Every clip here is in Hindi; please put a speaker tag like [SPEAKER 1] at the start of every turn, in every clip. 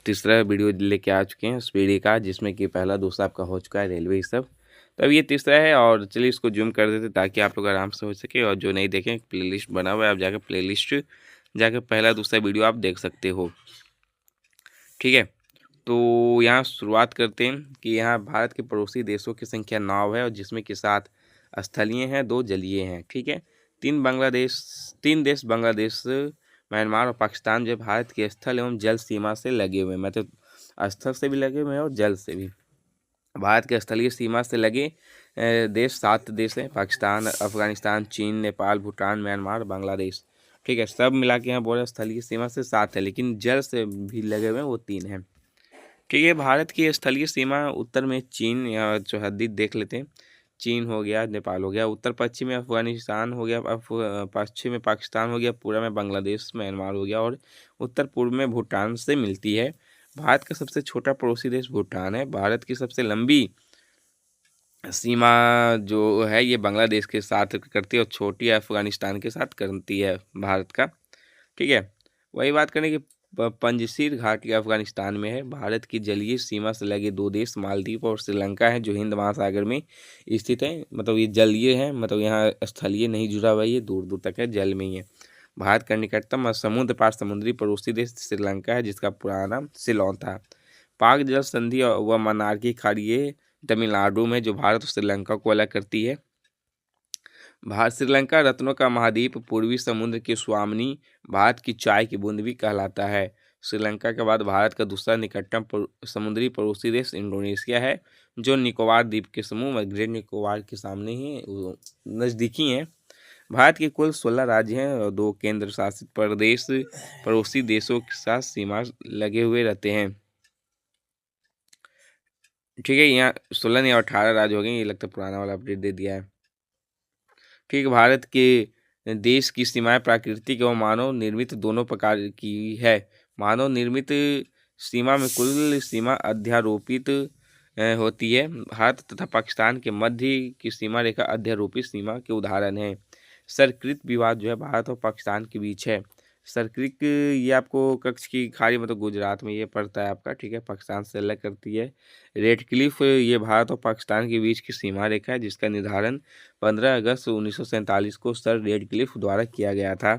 [SPEAKER 1] तीसरा वीडियो लेके आ चुके हैं स्पीडी का, जिसमें कि पहला दूसरा आपका हो चुका है रेलवे सब। तो अब ये तीसरा है और चलिए इसको जूम कर देते ताकि आप लोग आराम से हो सके। और जो नहीं देखें, प्लेलिस्ट बना हुआ है, आप जाकर प्लेलिस्ट जाकर पहला दूसरा वीडियो आप देख सकते हो। ठीक है, तो यहाँ शुरुआत करते हैं कि यहाँ भारत के पड़ोसी देशों की संख्या 9 है और जिसमें कि 7 स्थलीय हैं, 2 जलीय हैं। ठीक है, 3 देश बांग्लादेश, म्यांमार और पाकिस्तान जो भारत के स्थल एवं जल सीमा से लगे हुए हैं, मतलब स्थल से भी लगे हुए हैं और जल से भी। भारत के स्थलीय सीमा से लगे देश 7 देश हैं, पाकिस्तान, अफगानिस्तान, चीन, नेपाल, भूटान, म्यांमार, बांग्लादेश। ठीक है, सब मिला के यहाँ बोले स्थलीय सीमा से 7 है, लेकिन जल से भी लगे हुए हैं वो 3 हैं। ठीक है, भारत की स्थलीय सीमा उत्तर में चीन या जो हद्दी देख लेते हैं, चीन हो गया, नेपाल हो गया, उत्तर पश्चिम में अफगानिस्तान हो गया, पश्चिम में पाकिस्तान हो गया, पूर्व में बांग्लादेश, म्यांमार हो गया और उत्तर पूर्व में भूटान से मिलती है। भारत का सबसे छोटा पड़ोसी देश भूटान है। भारत की सबसे लंबी सीमा जो है ये बांग्लादेश के साथ करती है और छोटी अफगानिस्तान के साथ करती है भारत का। ठीक है, वही बात करें कि पंजशीर घाटी अफगानिस्तान में है। भारत की जलीय सीमा से लगे 2 देश मालदीव और श्रीलंका हैं जो हिंद महासागर में स्थित है। मतलब ये जलीय है, मतलब यहाँ स्थलीय नहीं जुड़ा हुआ, ये दूर दूर तक है, जल में ही है। भारत का निकटतम समुद्र पार समुद्री पड़ोसी देश श्रीलंका है, जिसका पुराना नाम सिलोन था। पाक जल संधि व मन्नार की खाड़ी तमिलनाडु में जो भारत और श्रीलंका को अलग करती है। भारत श्रीलंका रत्नों का महाद्वीप, पूर्वी समुद्र की स्वामिनी, भारत की चाय की बूंद भी कहलाता है। श्रीलंका के बाद भारत का दूसरा निकटतम समुद्री पड़ोसी देश इंडोनेशिया है, जो निकोबार द्वीप के समूह ग्रेट निकोबार के सामने ही नज़दीकी हैं। भारत के कुल 16 राज्य हैं और 2 केंद्र शासित प्रदेश पड़ोसी देशों के साथ सीमा लगे हुए रहते हैं। ठीक है, यहाँ 16 नहीं 18 राज्य हो गए, ये लगता है पुराना वाला अपडेट दे दिया है। ठीक है, भारत के देश की सीमाएं प्राकृतिक एवं मानव निर्मित दोनों प्रकार की है। मानव निर्मित सीमा में कुल सीमा अध्यारोपित होती है। भारत तथा पाकिस्तान के मध्य की सीमा रेखा अध्यारोपित सीमा के उदाहरण है। सरकृत विवाद जो है भारत और पाकिस्तान के बीच है। सरकृत ये आपको कच्छ की खाड़ी, मतलब गुजरात में ये पड़ता है आपका। ठीक है, पाकिस्तान से अलग करती है। रेड क्लिफ ये भारत और पाकिस्तान के बीच की सीमा रेखा है, जिसका निर्धारण 15 अगस्त 1947 को सर रेड क्लिफ द्वारा किया गया था।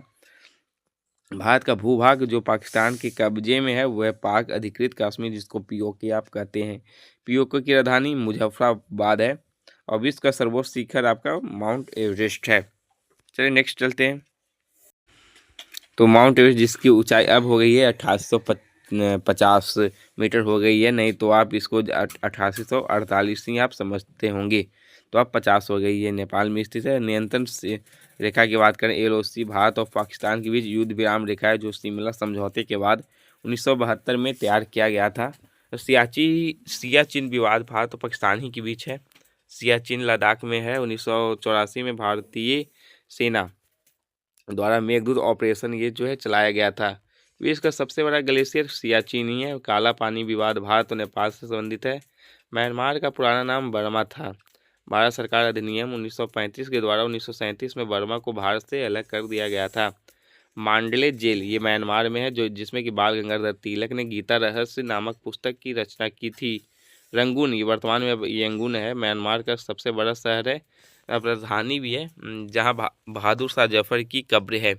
[SPEAKER 1] भारत का भूभाग जो पाकिस्तान के कब्जे में है वह पाक अधिकृत कश्मीर, जिसको पीओके आप कहते हैं। पीओके की राजधानी मुजफ्फराबाद है और विश्व का सर्वोच्च शिखर आपका माउंट एवरेस्ट है। चलिए नेक्स्ट चलते हैं। तो माउंट एवरेस्ट जिसकी ऊंचाई अब हो गई है 8850 मीटर हो गई है, नहीं तो आप इसको 8848 ही आप समझते होंगे, तो अब 50 हो गई है। नेपाल में स्थित है। नियंत्रण से रेखा की बात करें, एलओसी भारत और पाकिस्तान के बीच युद्ध विराम रेखा है, जो शिमला समझौते के बाद 1972 में तैयार किया गया था। सियाचिन विवाद भारत और पाकिस्तान ही के बीच है। सियाचिन लद्दाख में है। 1984 में भारतीय सेना द्वारा मेघदूत ऑपरेशन ये जो है चलाया गया था। विश्व का सबसे बड़ा ग्लेशियर सियाचिन ही है। काला पानी विवाद भारत और नेपाल से संबंधित है। म्यांमार का पुराना नाम बर्मा था। भारत सरकार अधिनियम 1935 के द्वारा 1937 में बर्मा को भारत से अलग कर दिया गया था। मांडले जेल ये म्यांमार में है, जो जिसमें कि बाल गंगाधर तिलक ने गीता रहस्य नामक पुस्तक की रचना की थी। रंगून ये वर्तमान में यंगून है, म्यांमार का सबसे बड़ा शहर है, राजधानी भी है, जहाँ बहादुर शाह जफर की कब्र है।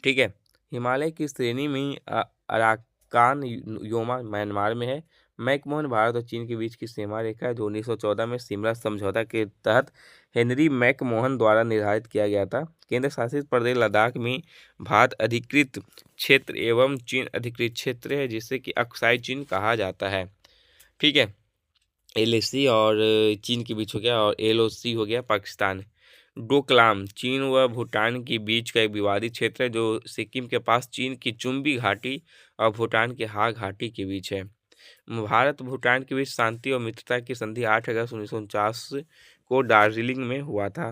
[SPEAKER 1] ठीक है, हिमालय की श्रेणी में अराकान योमा म्यांमार में है। मैकमोहन भारत और चीन के बीच की सीमा रेखा है, जो 1914 में शिमला समझौता के तहत हेनरी मैकमोहन द्वारा निर्धारित किया गया था। केंद्र शासित प्रदेश लद्दाख में भारत अधिकृत क्षेत्र एवं चीन अधिकृत क्षेत्र है, जिसे कि अक्साई चीन कहा जाता है। ठीक है, एलएसी और चीन के बीच हो गया और एलओसी हो गया पाकिस्तान। डोकलाम चीन व भूटान के बीच का एक विवादित क्षेत्र है, जो सिक्किम के पास चीन की चुम्बी घाटी और भूटान के हा घाटी के बीच है। भारत भूटान के बीच शांति और मित्रता की संधि 8 अगस्त 1949 को दार्जिलिंग में हुआ था।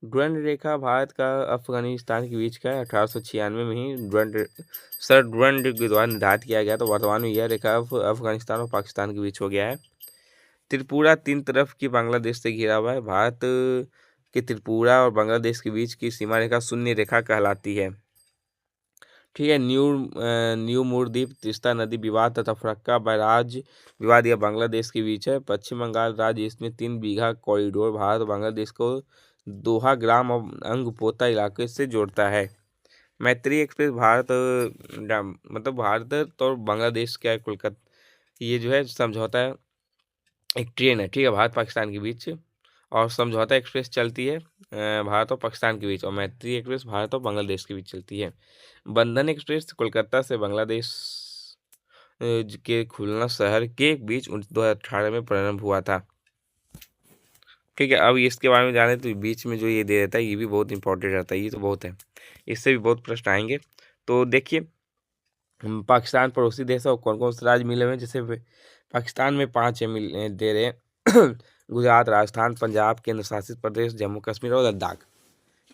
[SPEAKER 1] द्वंद्व रेखा भारत का अफगानिस्तान के बीच का 1896 में ही द्वंद्व के द्वारा निर्धारित किया गया, तो वर्तमान में यह रेखा अफगानिस्तान और पाकिस्तान के बीच हो गया है। त्रिपुरा 3 तरफ की बांग्लादेश से घिरा हुआ है। भारत के त्रिपुरा और बांग्लादेश के बीच की सीमा रेखा शून्य रेखा कहलाती है। ठीक है। न्यू मूर द्वीप तीस्ता नदी विवाद तथा फरक्का बैराज विवाद यह बांग्लादेश के बीच है। पश्चिम बंगाल राज्य इसमें 3 बीघा कॉरिडोर भारत और बांग्लादेश को दोहा ग्राम और अंगपोता इलाके से जोड़ता है। मैत्री एक्सप्रेस भारत मतलब भारत और बांग्लादेश का कोलकाता ये जो है समझौता है, एक ट्रेन है, ठीक है, भारत पाकिस्तान के बीच। और समझौता एक्सप्रेस चलती है भारत और पाकिस्तान के बीच, और मैत्री एक्सप्रेस भारत और बांग्लादेश के बीच चलती है। बंधन एक्सप्रेस कोलकाता से बांग्लादेश के खुलना शहर के बीच 2018 में प्रारंभ हुआ था। ठीक है, अब इसके बारे में जाने तो बीच में जो ये दे देता है ये भी बहुत इंपॉर्टेंट रहता है, ये तो बहुत है, इससे भी बहुत प्रश्न आएंगे। तो देखिए पाकिस्तान पड़ोसी देश है और कौन कौन से राज्य मिले हुए हैं, जैसे पाकिस्तान में 5 दे रहे हैं गुजरात, राजस्थान, पंजाब, केंद्र शासित प्रदेश, जम्मू कश्मीर और लद्दाख।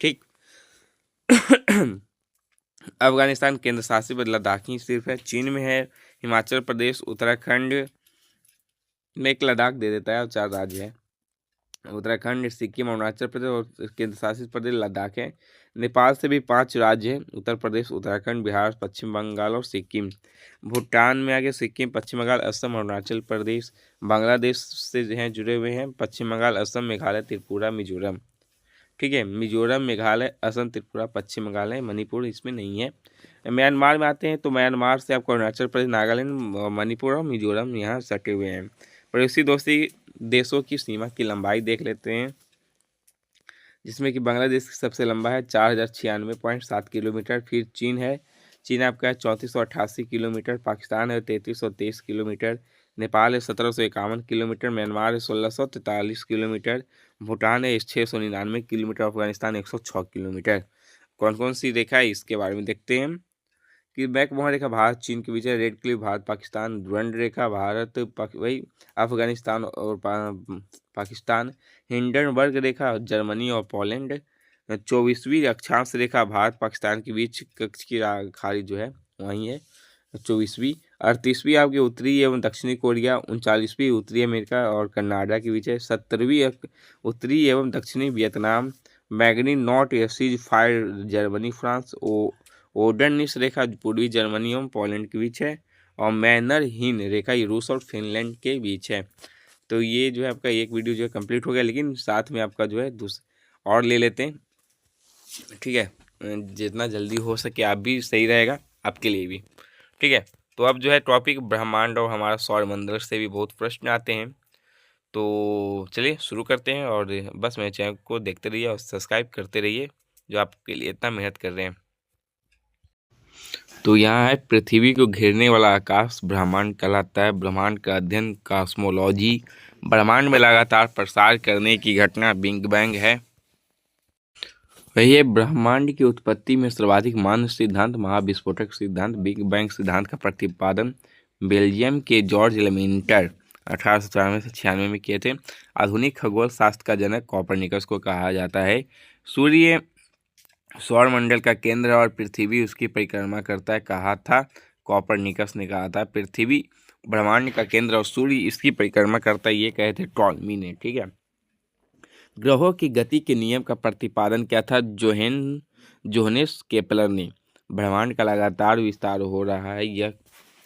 [SPEAKER 1] ठीक अफगानिस्तान केंद्र शासित लद्दाख ही सिर्फ है। चीन में है हिमाचल प्रदेश, उत्तराखंड में एक लद्दाख दे देता है और 4 राज्य है, उत्तराखंड, सिक्किम, अरुणाचल प्रदेश और केंद्र शासित प्रदेश लद्दाख है। नेपाल से भी 5 राज्य हैं, उत्तर प्रदेश, उत्तराखंड, बिहार, पश्चिम बंगाल और सिक्किम। भूटान में आगे सिक्किम, पश्चिम बंगाल, असम, अरुणाचल प्रदेश। बांग्लादेश से जो हैं जुड़े हुए हैं पश्चिम बंगाल, असम, मेघालय, त्रिपुरा, मिजोरम। ठीक है, मिजोरम, मेघालय, असम, त्रिपुरा, पश्चिम बंगाल है, मणिपुर इसमें नहीं है। म्यांमार में आते हैं तो म्यांमार से आपको अरुणाचल प्रदेश, नागालैंड, मणिपुर और मिजोरम यहाँ सटे हुए हैं। पड़ोसी दोस्ती देशों की सीमा की लंबाई देख लेते हैं, जिसमें कि बांग्लादेश सबसे लंबा है 4096.7 किलोमीटर। फिर चीन है, चीन आपका है 3488 किलोमीटर। पाकिस्तान है 3323 किलोमीटर। नेपाल है 1751 किलोमीटर। म्यांमार है 1643 किलोमीटर। भूटान है 699 किलोमीटर। अफगानिस्तान 106 किलोमीटर। कौन कौन सी रेखा है इसके बारे में देखते हैं कि मैकमोहन रेखा भारत चीन के बीच है। Radcliffe Bharat Pakistan. Durand रेखा भारत वही अफगानिस्तान और पाकिस्तान। हिंडनबर्ग रेखा जर्मनी और पोलैंड। 24वीं अक्षांश रेखा भारत पाकिस्तान के बीच कक्ष की खाड़ी जो है वहीं है 24वीं। 38वीं आपकी उत्तरी एवं दक्षिणी कोरिया। 39वीं उत्तरी अमेरिका और कनाडा के बीच है। 70वीं उत्तरी एवं दक्षिणी वियतनाम। मैग्नी नॉट एसिज फायर जर्मनी फ्रांस। ओडर्निस रेखा पूर्वी जर्मनी एवं पोलैंड के बीच है। और मैनर हीन रेखा ये रूस और फिनलैंड के बीच है। तो ये जो है आपका एक वीडियो जो है कंप्लीट हो गया, लेकिन साथ में आपका जो है और ले लेते हैं, ठीक है, जितना जल्दी हो सके आप भी सही रहेगा आपके लिए भी। ठीक है, तो अब जो है टॉपिक ब्रह्मांड और हमारा सौरमंडल से भी बहुत प्रश्न आते हैं, तो चलिए शुरू करते हैं। और बस मेरे चैनल को देखते रहिए और सब्सक्राइब करते रहिए जो आपके लिए इतना मेहनत कर रहे हैं। तो यहाँ है पृथ्वी को घेरने वाला आकाश ब्रह्मांड कहलाता है। ब्रह्मांड का अध्ययन कॉस्मोलॉजी। ब्रह्मांड में लगातार प्रसार करने की घटना बिग बैंग है। वही ब्रह्मांड की उत्पत्ति में सर्वाधिक मान्य सिद्धांत महाविस्फोटक सिद्धांत बिग बैंग सिद्धांत का प्रतिपादन बेल्जियम के जॉर्ज लेमेंटर 1894 से 96 में किए थे। आधुनिक खगोल शास्त्र का जनक कॉपरनिकस को कहा जाता है। सूर्य सौरमंडल का केंद्र और पृथ्वी उसकी परिक्रमा करता है, कहा था कॉपरनिकस ने कहा था। पृथ्वी ब्रह्मांड का केंद्र और सूर्य इसकी परिक्रमा करता है, ये कहे थे टॉलमी ने। ठीक है, ग्रहों की गति के नियम का प्रतिपादन क्या था जोहेन्स केपलर ने। ब्रह्मांड का लगातार विस्तार हो रहा है यह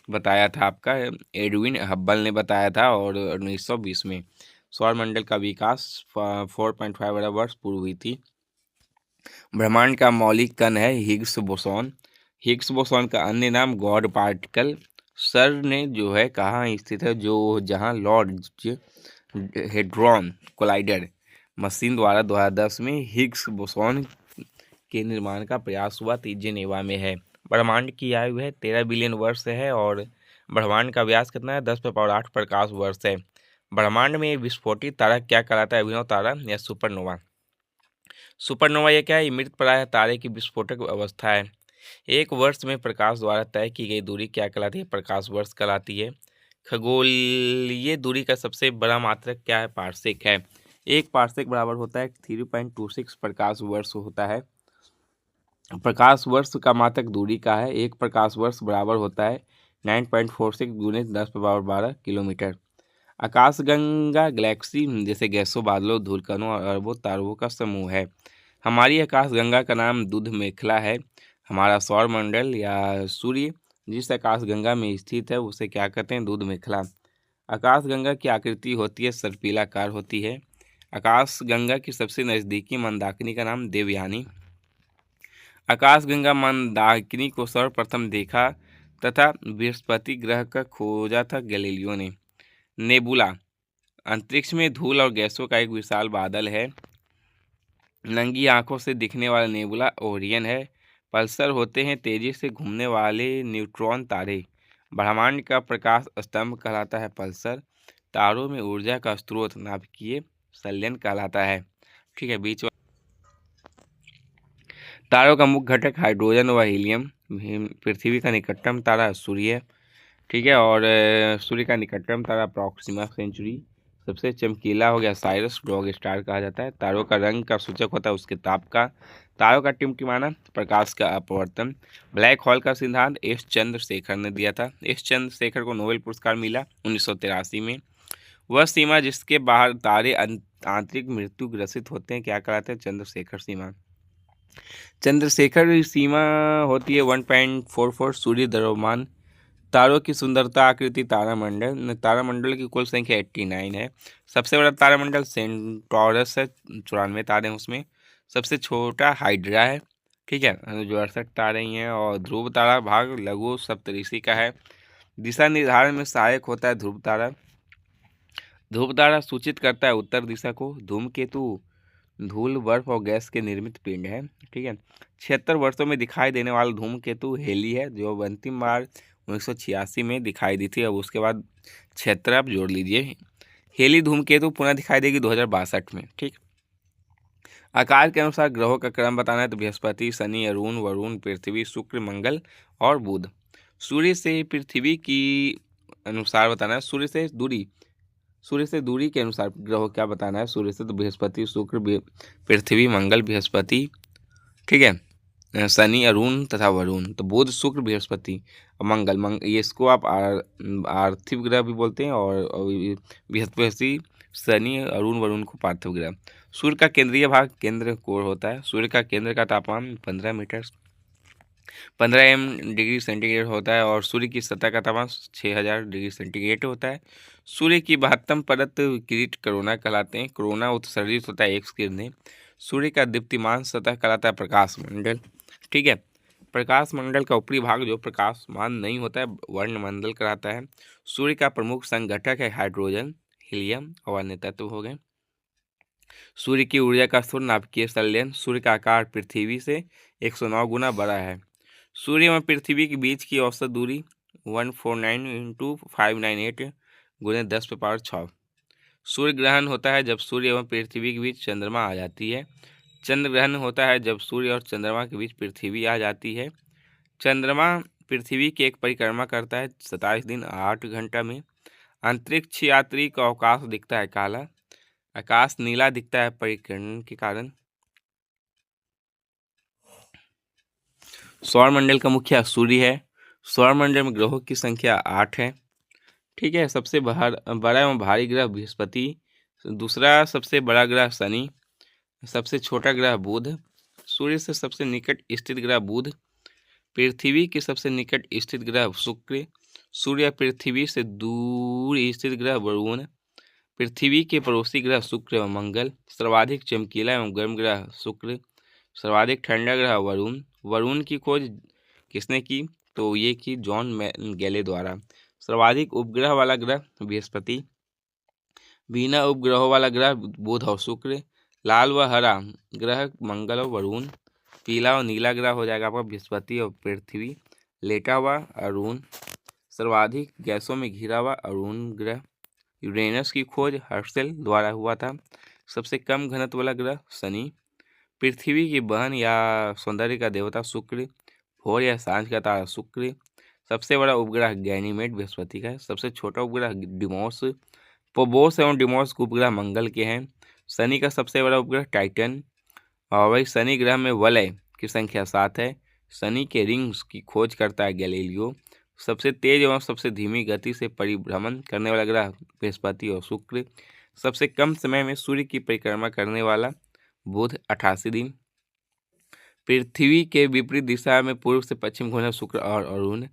[SPEAKER 1] बताया था आपका एडविन हब्बल ने बताया था, और 1920 में सौरमंडल का विकास 4.5 अरब वर्ष पूर्व हुई थी। ब्रह्मांड का मौलिक कण है हिग्स बोसॉन। हिग्स बोसॉन का अन्य नाम गॉड पार्टिकल। सर ने जो है कहाँ स्थित है, जो जहाँ लॉर्ड हेड्रॉन कोलाइडर मशीन द्वारा 2010 में हिग्स बोसॉन के निर्माण का प्रयास हुआ तो जेनेवा में है। ब्रह्मांड की आयु है 13 बिलियन वर्ष है, और ब्रह्मांड का व्यास कितना है 10⁸ प्रकाश वर्ष है। ब्रह्मांड में विस्फोटित तारा क्या कहलाता है, अभिनव तारा या सुपरनोवा। सुपरनोवा ये क्या है, मृत प्राय तारे की विस्फोटक अवस्था है। एक वर्ष में प्रकाश द्वारा तय की गई दूरी क्या कहलाती है, प्रकाश वर्ष कहलाती है। खगोलीय दूरी का सबसे बड़ा मात्रक क्या है, पार्सेक है। एक पार्सेक बराबर होता है 3.26 प्रकाश वर्ष होता है। प्रकाश वर्ष का मात्रक दूरी का है। एक प्रकाश वर्ष बराबर होता है 9.46 × 10⁻12 किलोमीटर। आकाशगंगा गैलेक्सी जैसे गैसों, बादलों, धूलकणों और अरबों तारों का समूह है। हमारी आकाशगंगा का नाम दूध मेखला है। हमारा सौरमंडल या सूर्य जिस आकाशगंगा में स्थित है उसे क्या कहते हैं? दूध मेखला। आकाशगंगा की आकृति होती है सर्पिलाकार होती है। आकाशगंगा की सबसे नज़दीकी मंदाकिनी का नाम देवयानी। आकाशगंगा मंदाकिनी को सर्वप्रथम देखा तथा बृहस्पति ग्रह का खोजा था गैलीलियो ने। नेबुला अंतरिक्ष में धूल और गैसों का एक विशाल बादल है। नंगी आंखों से दिखने वाला नेबुला ओरियन है। पल्सर होते हैं तेजी से घूमने वाले न्यूट्रॉन तारे। ब्रह्मांड का प्रकाश स्तंभ कहलाता है पल्सर। तारों में ऊर्जा का स्रोत नाभिकीय संलयन कहलाता है। ठीक है, बीच तारों का मुख्य घटक हाइड्रोजन व हीलियम। पृथ्वी का निकटतम तारा सूर्य है। ठीक है, और सूर्य का निकटतम तारा प्रॉक्सिमा सेंचुरी। सबसे चमकीला हो गया साइरस, डॉग स्टार कहा जाता है। तारों का रंग का सूचक होता है उसके ताप का। तारों का टिमटिमाना, प्रकाश का अपवर्तन। ब्लैक होल का सिद्धांत एस चंद्रशेखर ने दिया था। एस चंद्रशेखर को नोबेल पुरस्कार मिला 1983 में। वह सीमा जिसके बाहर तारे आंतरिक मृत्यु ग्रसित होते हैं क्या कहलाते हैं? चंद्रशेखर सीमा। चंद्रशेखर सीमा होती है 1.44 सूर्य द्रव्यमान। तारों की सुंदरता आकृति तारामंडल। तारामंडल की कुल संख्या 89 है। सबसे बड़ा तारामंडल सेंटोरस है, 94 तारे हैं उसमें। सबसे छोटा हाइड्रा है। ठीक है, जो 68 तारे ही हैं। और ध्रुव तारा भाग लघु सप्तऋषि का है। दिशा निर्धारण में सहायक होता है ध्रुव तारा। ध्रुव तारा सूचित करता है उत्तर दिशा को। धूमकेतु धूल, बर्फ और गैस के निर्मित पिंड है। ठीक है, 76 वर्षों में दिखाई देने वाला धूमकेतु हेली है, जो अंतिम बार 1986 में दिखाई दी थी। अब उसके बाद 76 आप जोड़ लीजिए। हेली धूमकेतु पुनः दिखाई देगी 2062 में। ठीक, आकार के अनुसार ग्रहों का क्रम बताना है तो बृहस्पति, शनि, अरुण, वरुण, पृथ्वी, शुक्र, मंगल और बुध। सूर्य से पृथ्वी की अनुसार बताना है। सूर्य से दूरी के अनुसार ग्रहों क्या बताना है? सूर्य से तो बृहस्पति, शुक्र, पृथ्वी, मंगल, बृहस्पति। ठीक है, शनि, अरुण तथा वरुण। तो बुध, शुक्र, बृहस्पति और मंगल ये इसको आप आर्थिव ग्रह भी बोलते हैं। और बृहस्पति, शनि, अरुण, वरुण को पार्थिव ग्रह। सूर्य का केंद्रीय भाग केंद्र कोर होता है। सूर्य का केंद्र का तापमान 15 डिग्री सेंटीग्रेड होता है। और सूर्य की सतह का तापमान 6000 डिग्री सेंटीग्रेड होता है। सूर्य की महत्तम परत किरीट कोरोना कहलाते हैं। कोरोना उत्सर्जित होता है एक्स किरणें। सूर्य का दीप्तिमान सतह कहलाता है प्रकाश मंडल। ठीक है, प्रकाश मंडल का ऊपरी भाग जो प्रकाशमान नहीं होता है वर्णमंडल कहलाता है। सूर्य का प्रमुख संघटक है हाइड्रोजन, हीलियम और अन्य तत्व हो गए। सूर्य की ऊर्जा का स्रोत नाभिकीय संलयन। सूर्य का आकार पृथ्वी से 109 गुना बड़ा है। सूर्य एवं पृथ्वी के बीच की औसत दूरी 149 × 598 × 10⁻6। सूर्य ग्रहण होता है जब सूर्य एवं पृथ्वी के बीच चंद्रमा आ जाती है। चंद्र ग्रहण होता है जब सूर्य और चंद्रमा के बीच पृथ्वी आ जाती है। चंद्रमा पृथ्वी की एक परिक्रमा करता है 27 दिन 8 घंटा में। अंतरिक्ष यात्री का अवकाश दिखता है काला। आकाश नीला दिखता है परिक्रणन के कारण। सौरमंडल का मुखिया सूर्य है। सौरमंडल में ग्रहों की संख्या 8 है। ठीक है, सबसे बड़ा एवं भारी ग्रह बृहस्पति। दूसरा सबसे बड़ा ग्रह शनि। सबसे छोटा ग्रह बुध। सूर्य से सबसे निकट स्थित ग्रह बुध। पृथ्वी के सबसे निकट स्थित ग्रह शुक्र। सूर्य पृथ्वी से दूर स्थित ग्रह वरुण। पृथ्वी के पड़ोसी ग्रह शुक्र एवं मंगल। सर्वाधिक चमकीला एवं गर्म ग्रह शुक्र। सर्वाधिक ठंडा ग्रह वरुण। वरुण की खोज किसने की? तो ये की जॉन गैले द्वारा। सर्वाधिक उपग्रह वाला ग्रह बृहस्पति। बिना उपग्रहों वाला ग्रह बुध और शुक्र। लाल व हरा ग्रह मंगल और वरुण। पीला और नीला ग्रह हो जाएगा आपका बृहस्पति और पृथ्वी। लेटा हुआ अरुण। सर्वाधिक गैसों में घिरा हुआ अरुण ग्रह। यूरेनस की खोज हर्शल द्वारा हुआ था। सबसे कम घनत्व वाला ग्रह शनि। पृथ्वी की बहन या सौंदर्य का देवता शुक्र। भोर या सांझ का तारा शुक्र। सबसे बड़ा उपग्रह गैनीमेड बृहस्पति का है। सबसे छोटा उपग्रह डिमोस। पोबोस एवं डिमोस उपग्रह मंगल के हैं। शनि का सबसे बड़ा उपग्रह टाइटन। और वही शनि ग्रह में वलय की संख्या 7 है। शनि के रिंग्स की खोज करता है गैलीलियो। सबसे तेज एवं सबसे धीमी गति से परिभ्रमण करने वाला ग्रह बृहस्पति और शुक्र। सबसे कम समय में सूर्य की परिक्रमा करने वाला बुध 88 दिन। पृथ्वी के विपरीत दिशा में पूर्व से पश्चिम घूमना शुक्र और अरुण।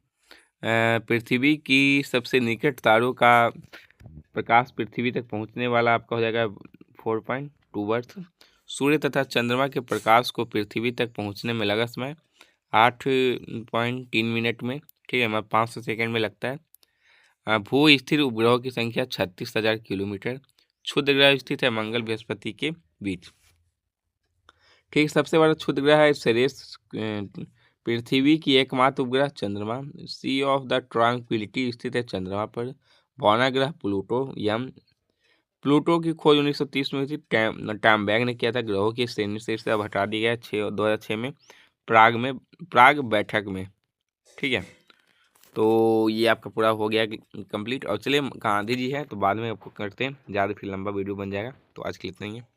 [SPEAKER 1] पृथ्वी की सबसे निकट तारों का प्रकाश पृथ्वी तक पहुंचने वाला आपका हो जाएगा 4.2 वर्ष। सूर्य तथा चंद्रमा के प्रकाश को पृथ्वी तक पहुंचने में लगा समय 8.3 मिनट में, ठीक है, मतलब 500 सेकेंड में लगता है। भू स्थिर उपग्रहों की संख्या 36,000 किलोमीटर। क्षुद्र ग्रह स्थित है मंगल बृहस्पति के बीच। ठीक, सबसे बड़ा क्षुद्र ग्रह है सेरेस। पृथ्वी की एकमात्र उपग्रह चंद्रमा। सी ऑफ द ट्रांक्विलिटी स्थित है चंद्रमा पर। बौना ग्रह प्लूटो यम। प्लूटो की खोज 1930 में हुई थी। टैमबैग ने किया था। ग्रहों की श्रेणी से इसे अब हटा दिया गया 2006 में प्राग बैठक में, ठीक है। तो ये आपका पूरा हो गया कंप्लीट। और चलिए गांधी जी है तो बाद में आपको करते हैं, ज़्यादा फिर लंबा वीडियो बन जाएगा, तो आज के लिए इतना ही है।